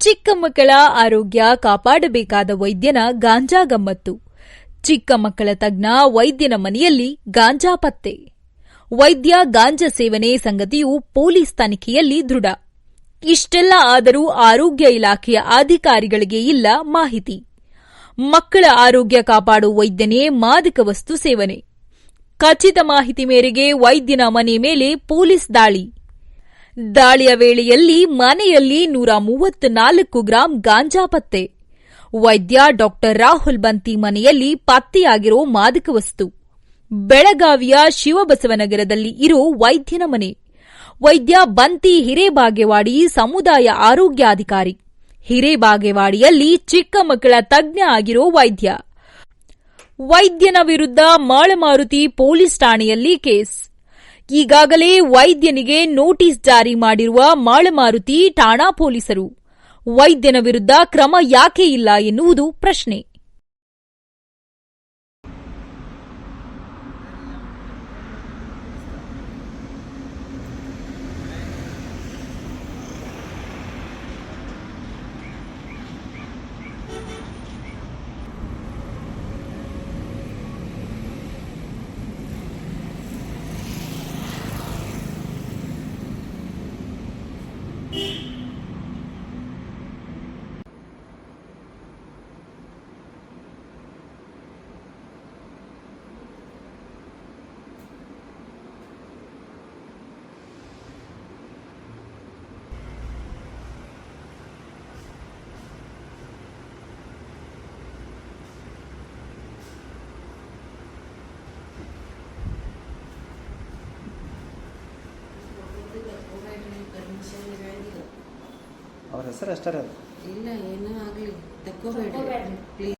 ಚಿಕ್ಕ ಮಕ್ಕಳ ಆರೋಗ್ಯ ಕಾಪಾಡಬೇಕಾದ ವೈದ್ಯನ ಗಾಂಜಾ ಗಮ್ಮತ್ತು. ಚಿಕ್ಕ ಮಕ್ಕಳ ತಜ್ಞ ವೈದ್ಯನ ಮನೆಯಲ್ಲಿ ಗಾಂಜಾ ಪತ್ತೆ. ವೈದ್ಯ ಗಾಂಜಾ ಸೇವನೆ ಸಂಗತಿಯು ಪೊಲೀಸ್ ತನಿಖೆಯಲ್ಲಿ ದೃಢ. ಇಷ್ಟೆಲ್ಲ ಆದರೂ ಆರೋಗ್ಯ ಇಲಾಖೆಯ ಅಧಿಕಾರಿಗಳಿಗೆ ಇಲ್ಲ ಮಾಹಿತಿ. ಮಕ್ಕಳ ಆರೋಗ್ಯ ಕಾಪಾಡುವ ವೈದ್ಯನೇ ಮಾದಕ ವಸ್ತು ಸೇವನೆ. ಖಚಿತ ಮಾಹಿತಿ ಮೇರೆಗೆ ವೈದ್ಯನ ಮನೆ ಮೇಲೆ ಪೊಲೀಸ್ ದಾಳಿ. ದಾಳಿಯ ವೇಳೆಯಲ್ಲಿ ಮನೆಯಲ್ಲಿ 134 ಗ್ರಾಂ ಗಾಂಜಾ ಪತ್ತೆ. ವೈದ್ಯ ಡಾ ರಾಹುಲ್ ಬಂತಿ ಮನೆಯಲ್ಲಿ ಪತ್ತೆಯಾಗಿರೋ ಮಾದಕ ವಸ್ತು. ಬೆಳಗಾವಿಯ ಶಿವಬಸವನಗರದಲ್ಲಿ ಇರೋ ವೈದ್ಯನ ಮನೆ. ವೈದ್ಯ ಬಂತಿ ಹಿರೇಬಾಗೇವಾಡಿ ಸಮುದಾಯ ಆರೋಗ್ಯಾಧಿಕಾರಿ. ಹಿರೇಬಾಗೇವಾಡಿಯಲ್ಲಿ ಚಿಕ್ಕ ಮಕ್ಕಳ ತಜ್ಞ ಆಗಿರೋ ವೈದ್ಯ. ವೈದ್ಯನ ವಿರುದ್ಧ ಮಾಳಮಾರುತಿ ಪೊಲೀಸ್ ಠಾಣೆಯಲ್ಲಿ ಕೇಸ್. ಈಗಾಗಲೇ ವೈದ್ಯನಿಗೆ ನೋಟಿಸ್ ಜಾರಿ ಮಾಡಿರುವ ಮಾಳಮಾರುತಿ ಠಾಣಾ ಪೊಲೀಸರು. ವೈದ್ಯನ ವಿರುದ್ಧ ಕ್ರಮ ಯಾಕೆ ಇಲ್ಲ ಎನ್ನುವುದು ಪ್ರಶ್ನೆ. ಅವ್ರ ಹೆಸರು ಅಷ್ಟೇ ಇಲ್ಲ ಏನೋ ಆಗಲಿ ತಕ್ಕೋಬೇಡಿ ಪ್ಲೀಸ್.